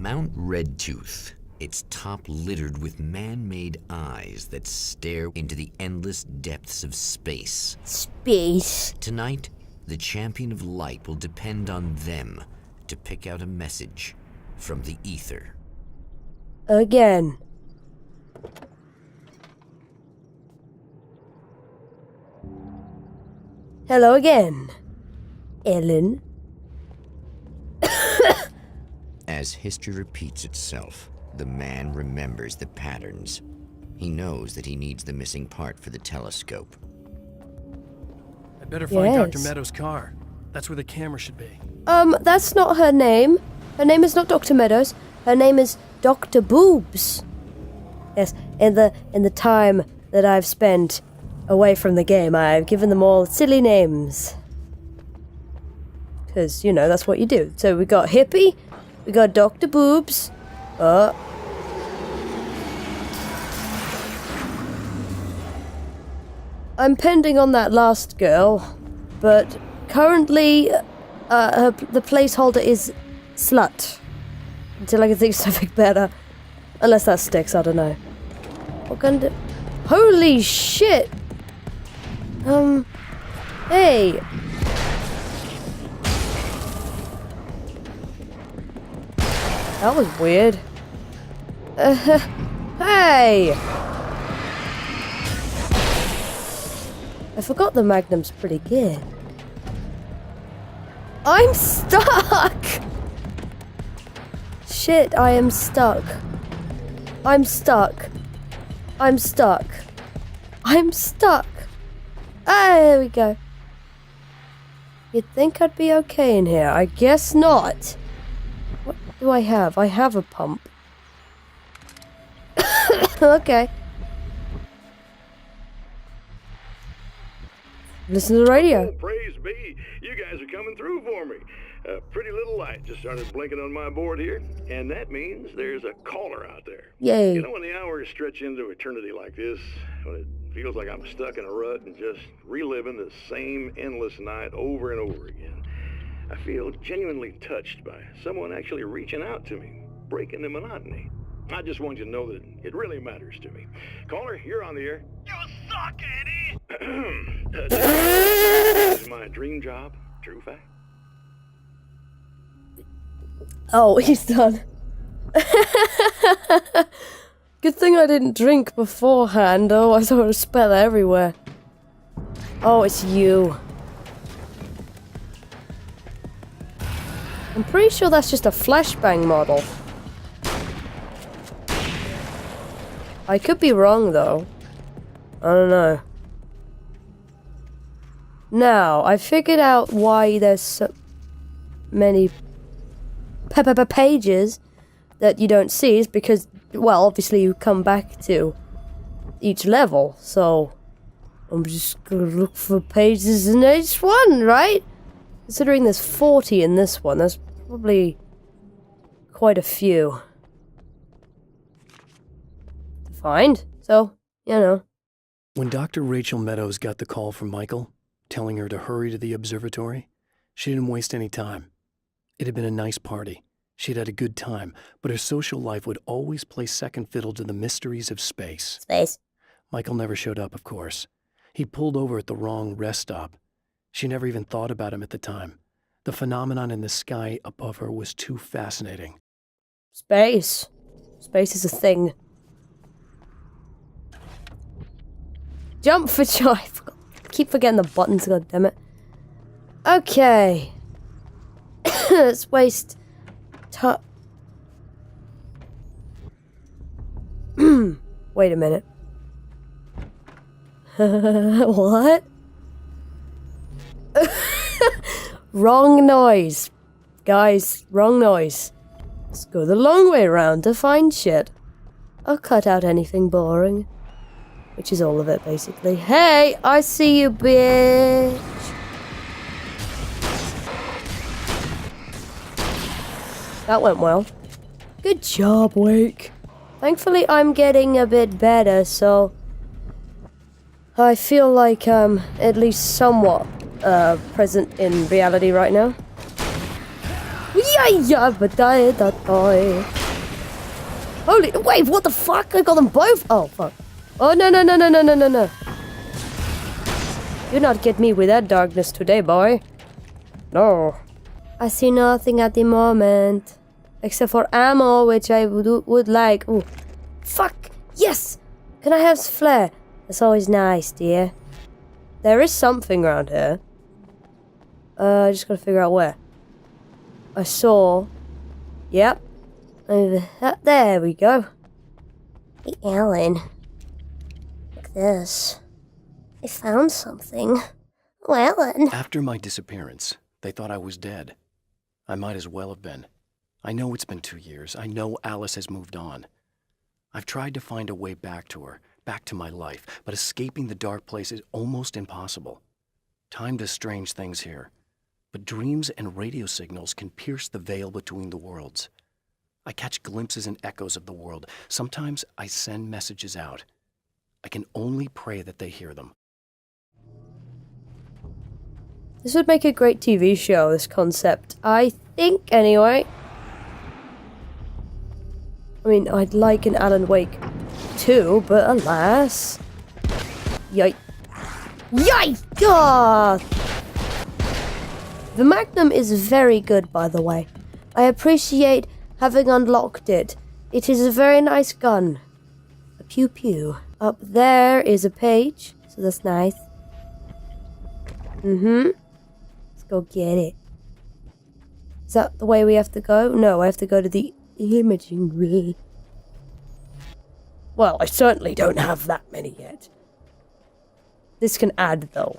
Mount Redtooth. Its top littered with man-made eyes that stare into the endless depths of space. Space. Tonight, the champion of light will depend on them to pick out a message from the ether. Again. Hello again, Ellen. As history repeats itself, the man remembers the patterns. He knows that he needs the missing part for the telescope. I better find Yes. Dr. Meadows' car. That's where the camera should be. That's not her name. Her name is not Dr. Meadows. Her name is Dr. Boobs. Yes, in the time that I've spent away from the game, I've given them all silly names. Because, you know, that's what you do. So we got Hippie, we got Dr. Boobs. I'm pending on that last girl, but currently the placeholder is Slut. Until I can think of something better. Unless that sticks, I don't know. What kind of... Holy shit! Hey! That was weird. Hey! I forgot the Magnum's pretty good. I'm stuck! Shit, I am stuck. I'm stuck. I'm stuck. I'm stuck. Ah, there we go. You'd think I'd be okay in here. I guess not. What do I have? I have a pump. Okay. Listen to the radio. Oh, praise be. You guys are coming through for me. A pretty little light just started blinking on my board here, and that means there's a caller out there. Yay. You know, when the hours stretch into eternity like this, when it feels like I'm stuck in a rut and just reliving the same endless night over and over again, I feel genuinely touched by someone actually reaching out to me, breaking the monotony. I just want you to know that it really matters to me. Caller, you're on the air. You suck, Eddie! This is my dream job, true fact. Oh, he's done. Good thing I didn't drink beforehand, otherwise I would have spilled everywhere. Oh, it's you. I'm pretty sure that's just a flashbang model. I could be wrong, though. I don't know. Now, I figured out why there's so many pages that you don't see is because, well, obviously you come back to each level, so I'm just gonna look for pages in each one, right? Considering there's 40 in this one, there's probably quite a few to find, so, you know. When Dr. Rachel Meadows got the call from Michael, telling her to hurry to the observatory, she didn't waste any time. It had been a nice party. She'd had a good time, but her social life would always play second fiddle to the mysteries of space. Space. Michael never showed up, of course. He pulled over at the wrong rest stop. She never even thought about him at the time. The phenomenon in the sky above her was too fascinating. Space. Space is a thing. Jump for joy. Keep forgetting the buttons, goddammit. Okay. Let's waste wait a minute. What? Wrong noise. Guys, wrong noise. Let's go the long way around to find shit. I'll cut out anything boring. Which is all of it, basically. Hey, I see you, bitch. That went well. Good job, Wake. Thankfully, I'm getting a bit better, so I feel like I'm at least somewhat present in reality right now. Yeah, but die. Holy, wait, what the fuck? I got them both. Oh, fuck. Oh, no, no, no, no, no, no, no, no. You not get me with that darkness today, boy. No. I see nothing at the moment. Except for ammo, which I would like. Ooh. Fuck. Yes. Can I have flare? That's always nice, dear. There is something around here. I just gotta figure out where. I saw. Yep. Over there we go. Hey, Alan. Look at this. I found something. Oh, Alan. After my disappearance, they thought I was dead. I might as well have been. I know it's been 2 years. I know Alice has moved on. I've tried to find a way back to her, back to my life, but escaping the dark place is almost impossible. Time does strange things here, but dreams and radio signals can pierce the veil between the worlds. I catch glimpses and echoes of the world. Sometimes I send messages out. I can only pray that they hear them. This would make a great TV show, this concept. I think, anyway. I mean, I'd like an Alan Wake 2, but alas. Yike. Yike! Ah! The Magnum is very good, by the way. I appreciate having unlocked it. It is a very nice gun. A pew-pew. Up there is a page, so that's nice. Let's go get it. Is that the way we have to go? No, I have to go to the imaging room. Well, I certainly don't have that many yet. This can add, though.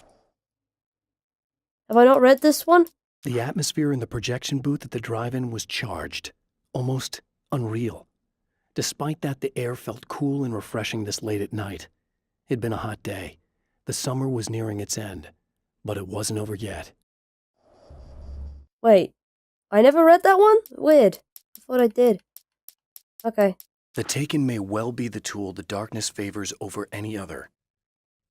Have I not read this one? The atmosphere in the projection booth at the drive-in was charged, almost unreal. Despite that, the air felt cool and refreshing this late at night. It'd been a hot day. The summer was nearing its end, but it wasn't over yet. Wait, I never read that one? Weird. I thought I did. Okay. The Taken may well be the tool the darkness favors over any other.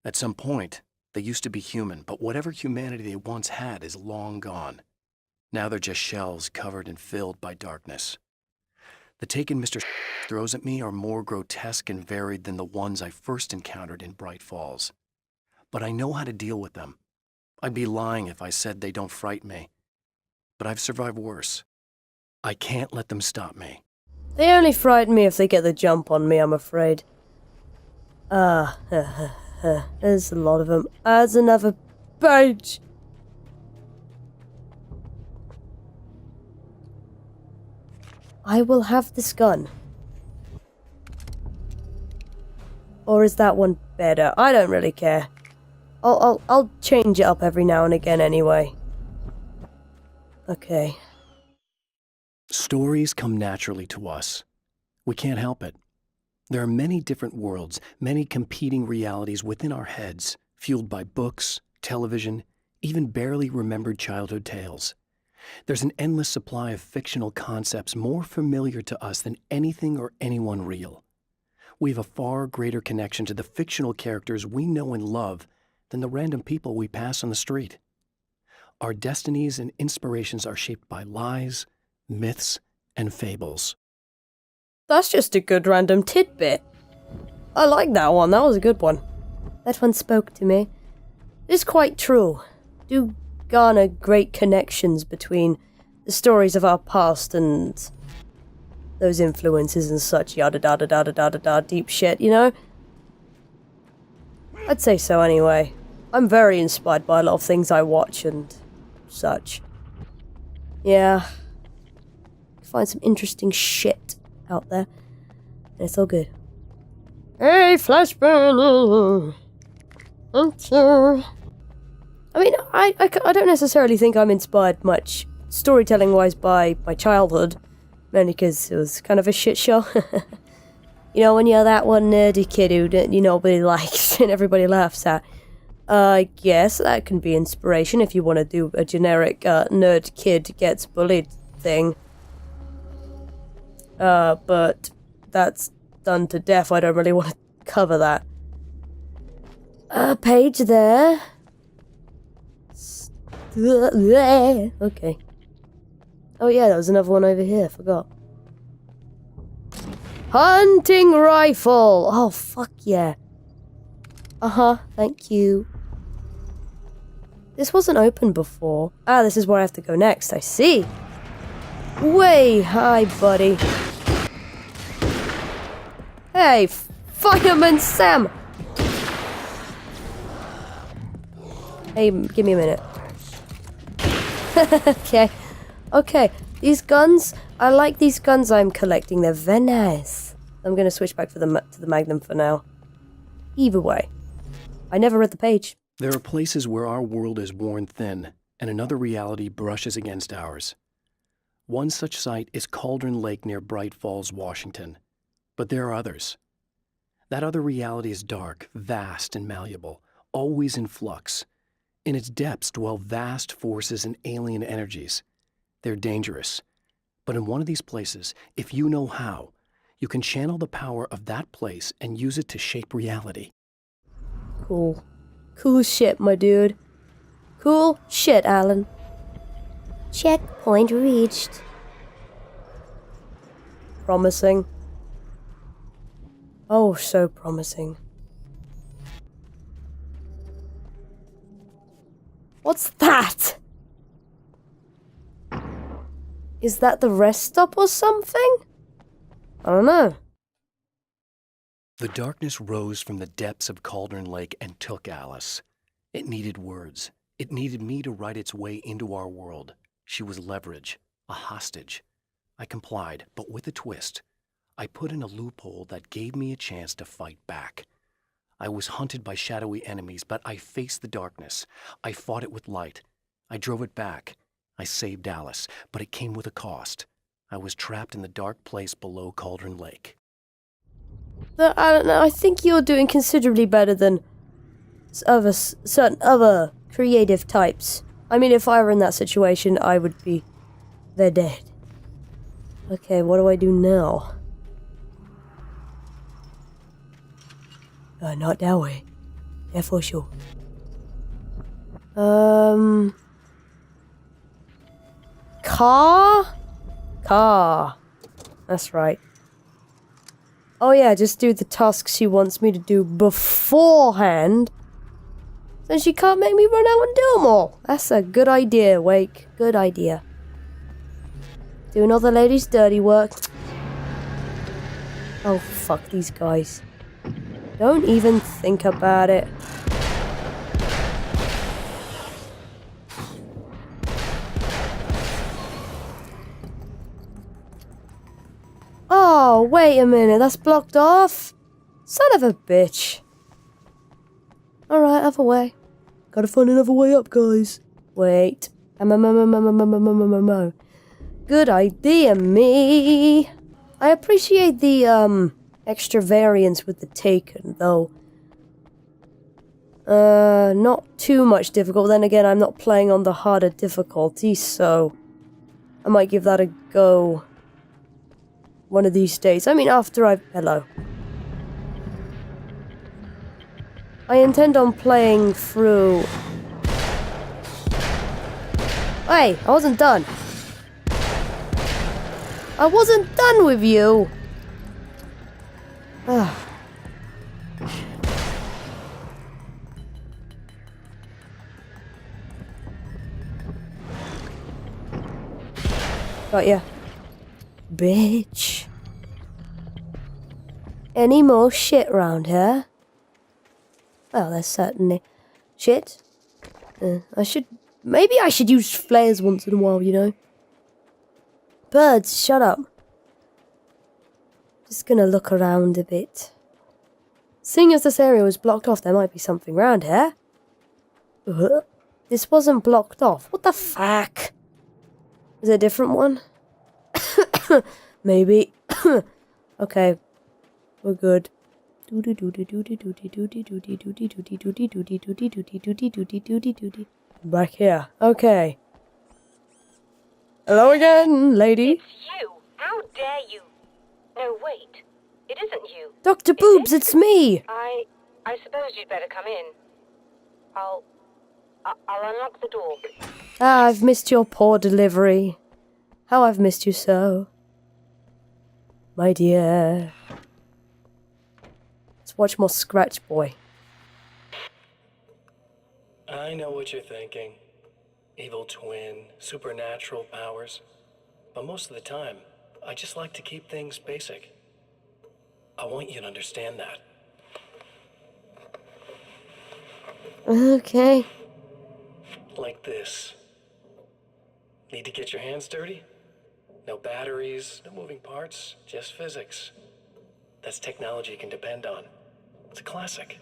At some point, they used to be human, but whatever humanity they once had is long gone. Now they're just shells covered and filled by darkness. The Taken Mr. throws at me are more grotesque and varied than the ones I first encountered in Bright Falls. But I know how to deal with them. I'd be lying if I said they don't frighten me. But I've survived worse. I can't let them stop me. They only frighten me if they get the jump on me, I'm afraid. There's a lot of them. There's another page. I will have this gun. Or is that one better? I don't really care. I'll change it up every now and again anyway. Okay. Stories come naturally to us. We can't help it. There are many different worlds, many competing realities within our heads, fueled by books, television, even barely remembered childhood tales. There's an endless supply of fictional concepts more familiar to us than anything or anyone real. We have a far greater connection to the fictional characters we know and love than the random people we pass on the street. Our destinies and inspirations are shaped by lies, myths, and fables. That's just a good random tidbit. I like that one. That was a good one. That one spoke to me. It's quite true. Do garner great connections between the stories of our past and those influences and such, yada da da da da da da da, deep shit, you know? I'd say so anyway. I'm very inspired by a lot of things I watch and such. Yeah. Find some interesting shit out there. And it's all good. Hey, flashbang! I mean, I don't necessarily think I'm inspired much storytelling-wise by my childhood. Mainly because it was kind of a shit show. You know, when you're that one nerdy kid who nobody likes and everybody laughs at. I guess that can be inspiration if you want to do a generic nerd kid gets bullied thing. But that's done to death. I don't really want to cover that. Page there. Okay. Oh yeah, there was another one over here. Forgot. Hunting rifle! Oh, fuck yeah. Uh-huh, thank you. This wasn't open before. Ah, this is where I have to go next, I see. Way, hi, buddy. Hey, Fireman Sam! Hey, give me a minute. Okay. Okay, these guns, I like these guns I'm collecting. They're very nice. I'm gonna switch back to the Magnum for now. Either way. I never read the page. There are places where our world is worn thin, and another reality brushes against ours. One such site is Cauldron Lake near Bright Falls, Washington. But there are others. That other reality is dark, vast, and malleable, always in flux. In its depths dwell vast forces and alien energies. They're dangerous. But in one of these places, if you know how, you can channel the power of that place and use it to shape reality. Cool. Cool shit, my dude. Cool shit, Alan. Checkpoint reached. Promising. Oh, so promising. What's that? Is that the rest stop or something? I don't know. The darkness rose from the depths of Cauldron Lake and took Alice. It needed words. It needed me to write its way into our world. She was leverage, a hostage. I complied, but with a twist. I put in a loophole that gave me a chance to fight back. I was hunted by shadowy enemies, but I faced the darkness. I fought it with light. I drove it back. I saved Alice, but it came with a cost. I was trapped in the dark place below Cauldron Lake. I don't know, I think you're doing considerably better than certain other creative types. I mean, if I were in that situation, I would be... They're dead. Okay, what do I do now? Not that way. Yeah, for sure. Car? Car. That's right. Oh yeah, just do the tasks she wants me to do beforehand. Then she can't make me run out and do them all. That's a good idea, Wake. Good idea. Doing all the ladies' dirty work. Oh, fuck these guys. Don't even think about it. Oh, wait a minute. That's blocked off? Son of a bitch. Alright, other way. Gotta find another way up, guys. Wait. Good idea, me. I appreciate the, extra variance with the Taken, though. Not too much difficult. Then again, I'm not playing on the harder difficulty, so... I might give that a go one of these days. I mean, after I've... Hello. I intend on playing through... Hey, I wasn't done. I wasn't done with you. Ugh. Got ya. Bitch. Any more shit round here? Well, there's certainly shit. Maybe I should use flares once in a while, you know? Birds, shut up. Just gonna look around a bit. Seeing as this area was blocked off, there might be something round here. This wasn't blocked off. What the fuck? Is it a different one? Maybe. Okay. We're good. Back here. Okay. Hello again, lady. It's you. How dare you? No, wait. It isn't you. Dr. Boobs, it's me. I suppose you'd better come in. I'll unlock the door. Ah, I've missed your poor delivery. How I've missed you so. My dear. Let's watch more Scratch Boy. I know what you're thinking. Evil twin, supernatural powers. But most of the time, I just like to keep things basic. I want you to understand that. Okay. Like this. Need to get your hands dirty? No batteries, no moving parts, just physics. That's technology you can depend on. It's a classic.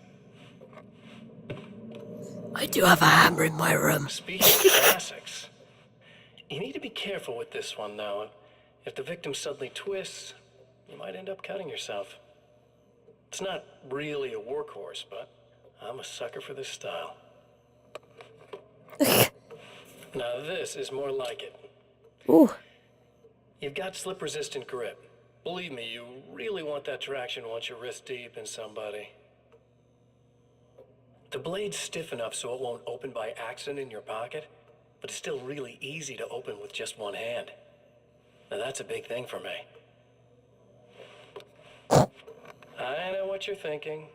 I do have a hammer in my room. Speaking of classics, you need to be careful with this one, though. If the victim suddenly twists, you might end up cutting yourself. It's not really a workhorse, but I'm a sucker for this style. Now this is more like it. Ooh. You've got slip-resistant grip. Believe me, you really want that traction once you're wrist deep in somebody. The blade's stiff enough so it won't open by accident in your pocket, but it's still really easy to open with just one hand. Now that's a big thing for me. I know what you're thinking.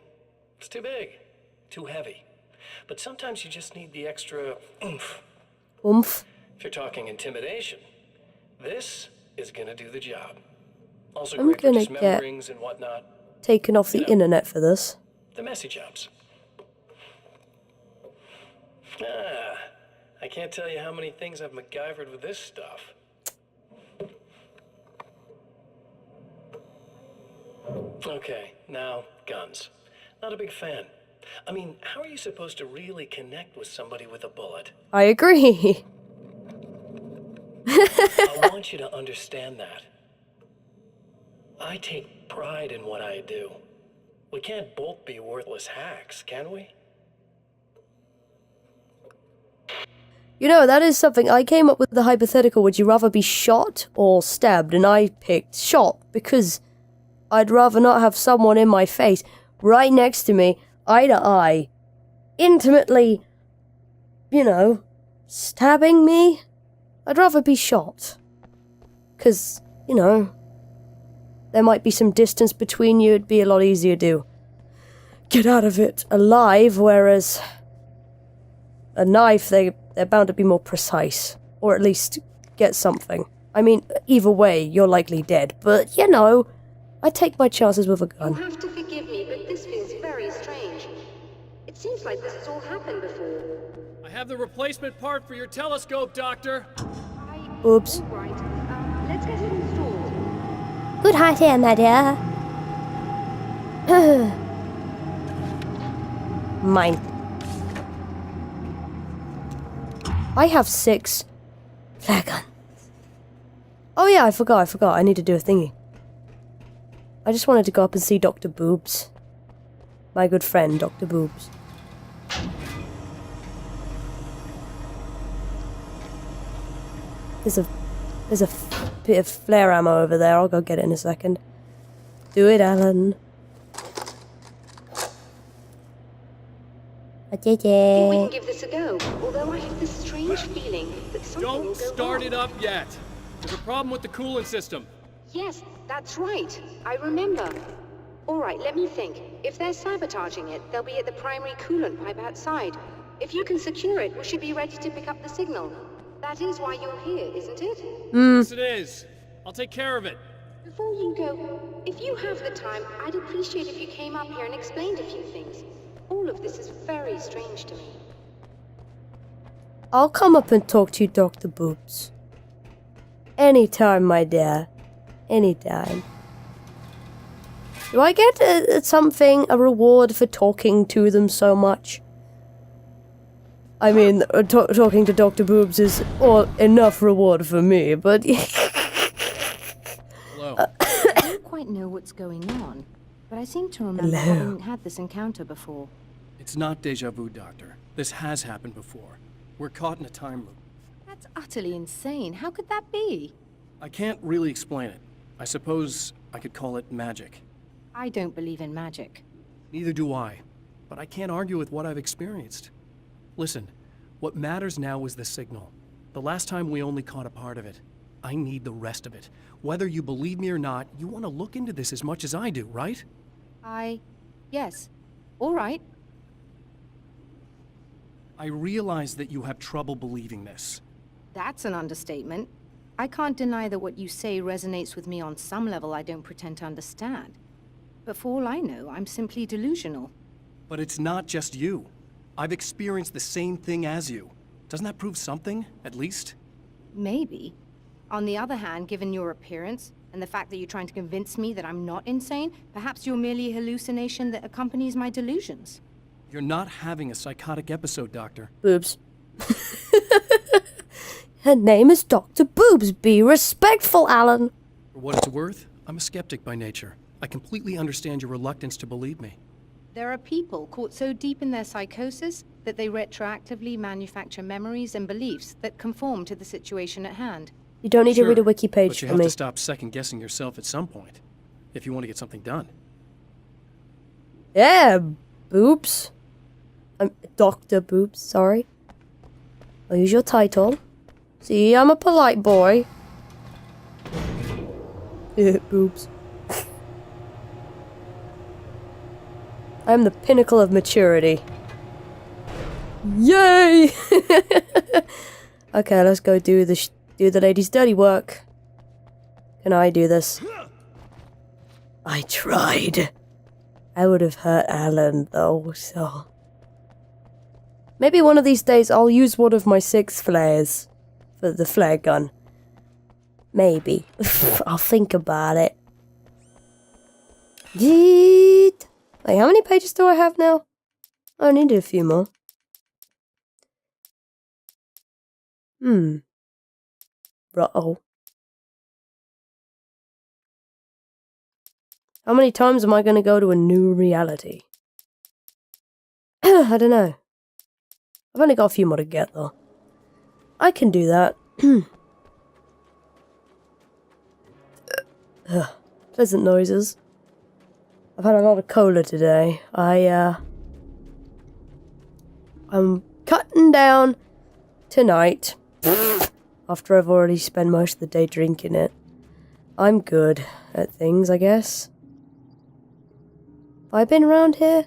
It's too big, too heavy. But sometimes you just need the extra oomph. Oomph. If you're talking intimidation, this is gonna do the job. Also I'm great for gonna dismemberings and whatnot. Taken off the internet for this. The messy jobs. I can't tell you how many things I've MacGyvered with this stuff. Okay, now guns. Not a big fan. I mean, how are you supposed to really connect with somebody with a bullet? I agree. I want you to understand that. I take pride in what I do. We can't both be worthless hacks, can we? You know, that is something. I came up with the hypothetical, would you rather be shot or stabbed? And I picked shot, because I'd rather not have someone in my face, right next to me, eye to eye, intimately, you know, stabbing me. I'd rather be shot. Because, you know, there might be some distance between you, it'd be a lot easier to get out of it alive, whereas a knife, they're bound to be more precise, or at least get something. I mean, either way, you're likely dead, but, you know, I take my chances with a gun. You'll have to forgive me, but this feels very strange. It seems like this has all happened before. I have the replacement part for your telescope, Doctor. Boobs. All right, let's get it installed. Good idea, my dear. Mine. I have 6 flare guns. Oh yeah, I forgot. I need to do a thingy. I just wanted to go up and see Dr. Boobs. My good friend, Dr. Boobs. There's a bit of flare ammo over there. I'll go get it in a second. Do it, Alan. I did I think we can it. give this a go, although I have this strange feeling that something will Don't go start wrong. it up yet. There's a problem with the coolant system. Yes, that's right. I remember. All right, let me think. If they're sabotaging it, they'll be at the primary coolant pipe outside. If you can secure it, we should be ready to pick up the signal. That is why you're here, isn't it? Yes, it is. I'll take care of it. Before you go, if you have the time, I'd appreciate if you came up here and explained a few things. All of this is very strange to me. I'll come up and talk to you, Dr. Boobs. Anytime, my dear. Anytime. Do I get a reward for talking to them so much? I mean, talking to Dr. Boobs is enough reward for me, but... Hello. I don't quite know what's going on, but I seem to remember Hello. having had this encounter before. It's not deja vu, Doctor. This has happened before. We're caught in a time loop. That's utterly insane. How could that be? I can't really explain it. I suppose I could call it magic. I don't believe in magic. Neither do I. But I can't argue with what I've experienced. Listen, what matters now is the signal. The last time we only caught a part of it. I need the rest of it. Whether you believe me or not, you want to look into this as much as I do, right? I Yes. All right. I realize that you have trouble believing this. That's an understatement. I can't deny that what you say resonates with me on some level I don't pretend to understand. But for all I know, I'm simply delusional. But it's not just you. I've experienced the same thing as you. Doesn't that prove something, at least? Maybe. On the other hand, given your appearance, and the fact that you're trying to convince me that I'm not insane, perhaps you're merely a hallucination that accompanies my delusions. You're not having a psychotic episode, Doctor. Boobs. Her name is Dr. Boobs. Be respectful, Alan. For what it's worth, I'm a skeptic by nature. I completely understand your reluctance to believe me. There are people caught so deep in their psychosis that they retroactively manufacture memories and beliefs that conform to the situation at hand. You don't need to read a Sure, wiki page but you for have me. to stop second-guessing yourself at some point, if you want to get something done. Yeah, Boobs. I'm Dr. Boobs, sorry. I'll use your title. See, I'm a polite boy. Yeah, Boobs. I'm the pinnacle of maturity. Yay! Okay, let's go do the lady's dirty work. Can I do this? I tried. I would have hurt Alan though, so... Maybe one of these days I'll use one of my 6 flares for the flare gun. Maybe. I'll think about it. Yeet. Wait, how many pages do I have now? I needed a few more. Uh-oh. How many times am I going to go to a new reality? I don't know. I've only got a few more to get, though. I can do that. Pleasant noises. I've had a lot of cola today. I'm cutting down tonight. After I've already spent most of the day drinking it. I'm good at things, I guess. Have I been around here?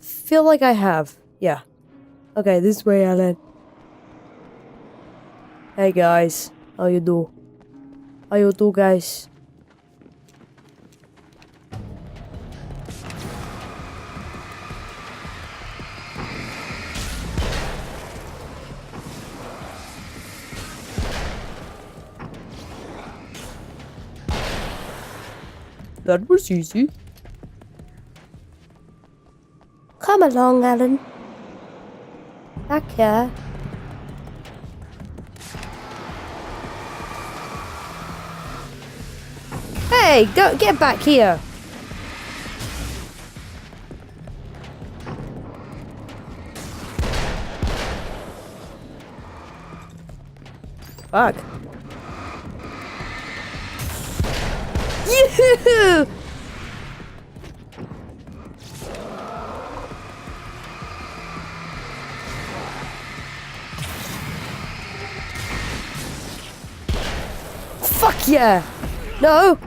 Feel like I have. Yeah. Okay, this way, Alan. Hey guys, how you do? How you do, guys? That was easy. Come along, Alan. Back here. Hey, don't get back here. Fuck. Yoo-hoo! Fuck yeah! No!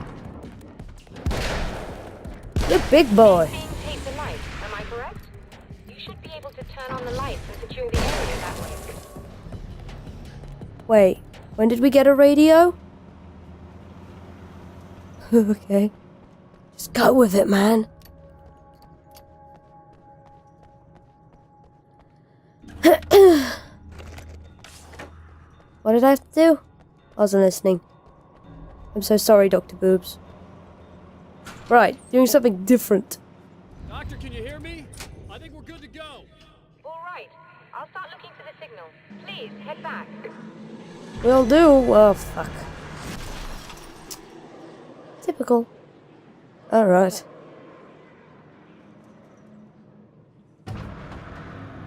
You're big boy. Take the light, am I correct? You should be able to turn on the lights and secure the area that way. Wait, when did we get a radio? Okay. Just go with it, man. What did I have to do? I wasn't listening. I'm so sorry, Dr. Boobs. Right, doing something different. Doctor, can you hear me? I think we're good to go. All right, I'll start looking for the signal. Please, head back. Will do. Oh, fuck. Typical. Alright.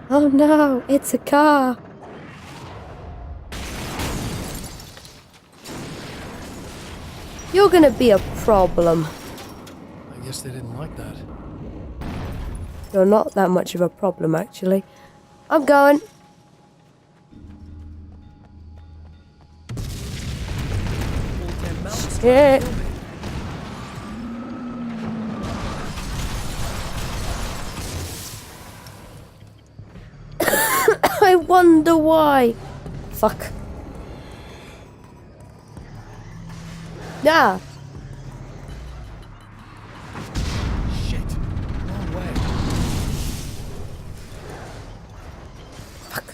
Oh no, it's a car. You're gonna be a problem. I guess they didn't like that. You're not that much of a problem, actually. I'm going. Shit. wonder why. Fuck. Yeah. Shit. Wrong way. Fuck.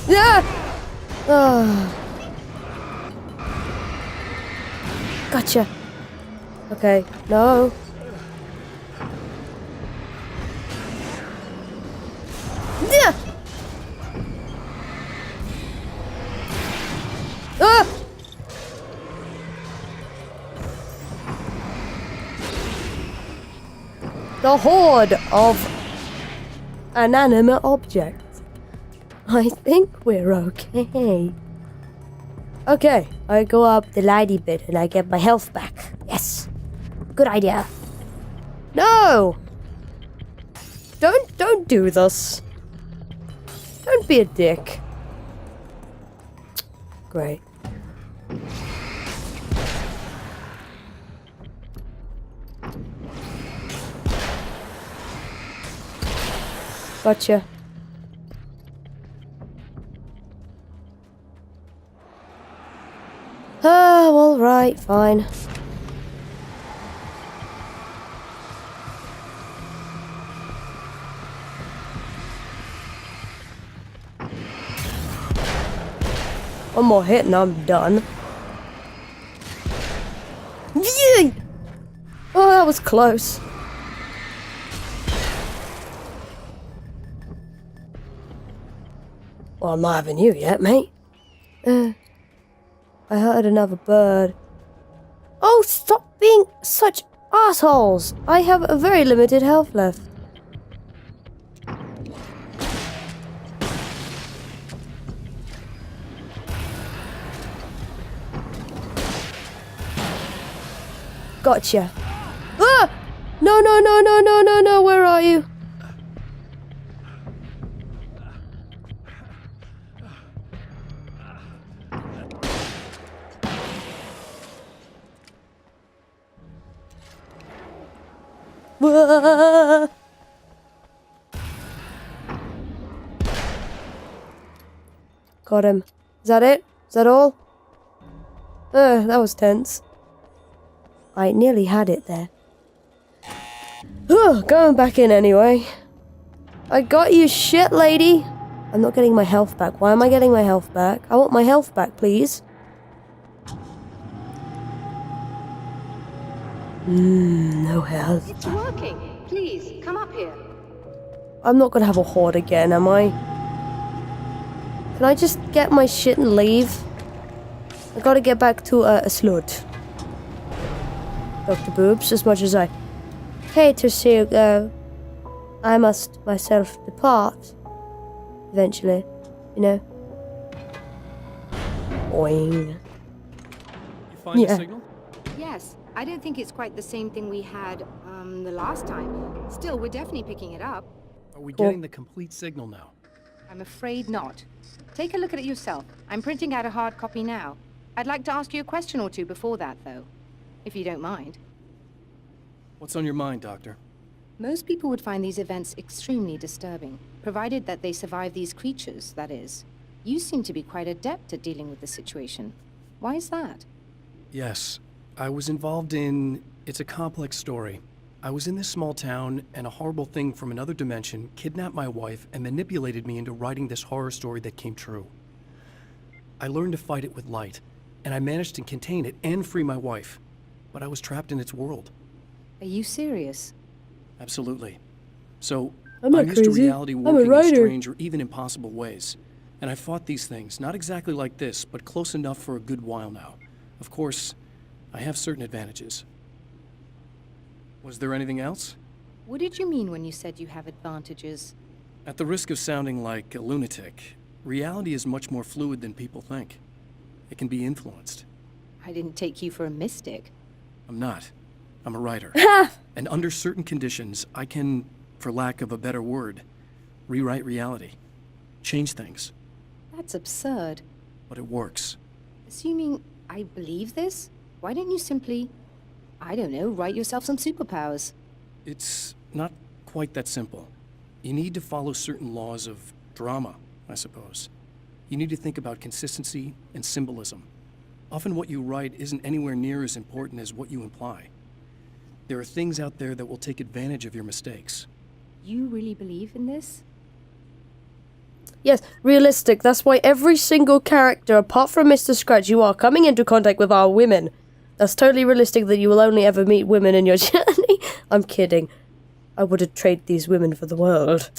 Yeah. Gotcha. Okay. No. Yeah. Ah! The horde of inanimate objects. I think we're okay. Okay, I go up the lighty bit and I get my health back. Yes. Good idea. No! Don't do this. Don't be a dick. Great. Gotcha. Oh, all right, fine. One more hit and I'm done. Yay! Oh, that was close. Well, I'm not having you yet, mate. I heard another bird. Oh, stop being such assholes! I have a very limited health left. Gotcha. Ah! No, no, no, no, no, no, no, where are you? Ah! Got him. Is that it? Is that all? That was tense. I nearly had it there. Going back in anyway. I got you, shit lady. I'm not getting my health back. Why am I getting my health back? I want my health back, please. No health. It's working. Please, come up here. I'm not gonna have a horde again, am I? Can I just get my shit and leave? I gotta get back to a slut. Dr. Boobs, as much as I hate to see you go, I must myself depart. Eventually, you know. Boing. You find Yeah. the signal? Yes, I don't think it's quite the same thing we had, the last time. Still, we're definitely picking it up. Are we Cool. getting the complete signal now? I'm afraid not. Take a look at it yourself. I'm printing out a hard copy now. I'd like to ask you a question or two before that, though, if you don't mind. What's on your mind, Doctor? Most people would find these events extremely disturbing, provided that they survive these creatures, that is. You seem to be quite adept at dealing with the situation. Why is that? Yes, I was involved in... It's a complex story. I was in this small town, and a horrible thing from another dimension kidnapped my wife and manipulated me into writing this horror story that came true. I learned to fight it with light, and I managed to contain it and free my wife. But I was trapped in its world. Are you serious? Absolutely. So, I'm not used to crazy. reality I'm a working in writer. strange or even impossible ways. And I fought these things, not exactly like this, but close enough for a good while now. Of course, I have certain advantages. Was there anything else? What did you mean when you said you have advantages? At the risk of sounding like a lunatic, reality is much more fluid than people think. It can be influenced. I didn't take you for a mystic. I'm not. I'm a writer. And under certain conditions, I can, for lack of a better word, rewrite reality. Change things. That's absurd. But it works. Assuming I believe this, why don't you simply, I don't know, write yourself some superpowers? It's not quite that simple. You need to follow certain laws of drama, I suppose. You need to think about consistency and symbolism. Often what you write isn't anywhere near as important as what you imply. There are things out there that will take advantage of your mistakes. You really believe in this? Yes, realistic. That's why every single character, apart from Mr. Scratch, you are coming into contact with are women. That's totally realistic that you will only ever meet women in your journey. I'm kidding. I wouldn't trade these women for the world.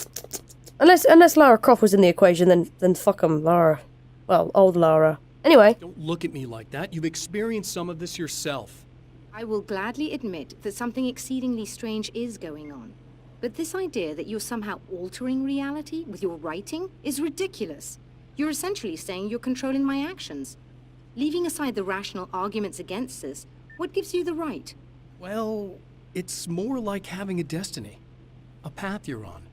Unless Lara Croft was in the equation, then fuck 'em, Lara. Well, old Lara. Anyway. Don't look at me like that. You've experienced some of this yourself. I will gladly admit that something exceedingly strange is going on. But this idea that you're somehow altering reality with your writing is ridiculous. You're essentially saying you're controlling my actions. Leaving aside the rational arguments against this, what gives you the right? Well, it's more like having a destiny. A path you're on.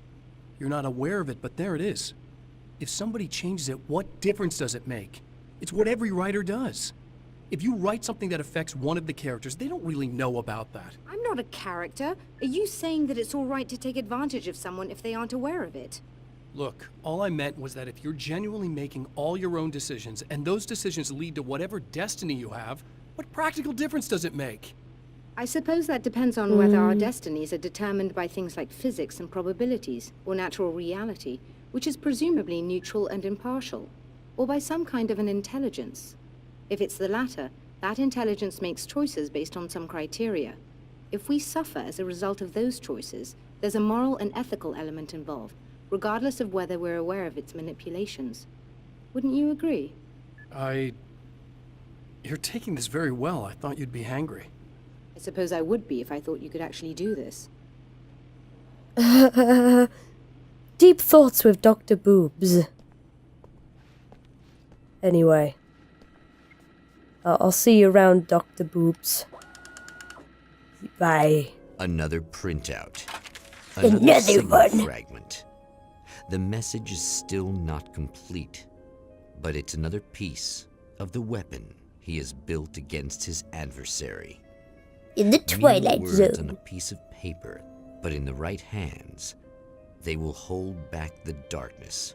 You're not aware of it, but there it is. If somebody changes it, what difference does it make? It's what every writer does. If you write something that affects one of the characters, they don't really know about that. I'm not a character. Are you saying that it's all right to take advantage of someone if they aren't aware of it? Look, all I meant was that if you're genuinely making all your own decisions, and those decisions lead to whatever destiny you have, what practical difference does it make? I suppose that depends on whether our destinies are determined by things like physics and probabilities, or natural reality, which is presumably neutral and impartial, or by some kind of an intelligence. If it's the latter, that intelligence makes choices based on some criteria. If we suffer as a result of those choices, there's a moral and ethical element involved, regardless of whether we're aware of its manipulations. Wouldn't you agree? You're taking this very well. I thought you'd be hangry. I suppose I would be if I thought you could actually do this. Deep thoughts with Dr. Boobs. Anyway. I'll see you around, Dr. Boobs. Bye. Another printout. Another signal one. fragment. The message is still not complete, but it's another piece of the weapon he has built against his adversary. In the Twilight Mere words Zone. on a piece of paper, but in the right hands, they will hold back the darkness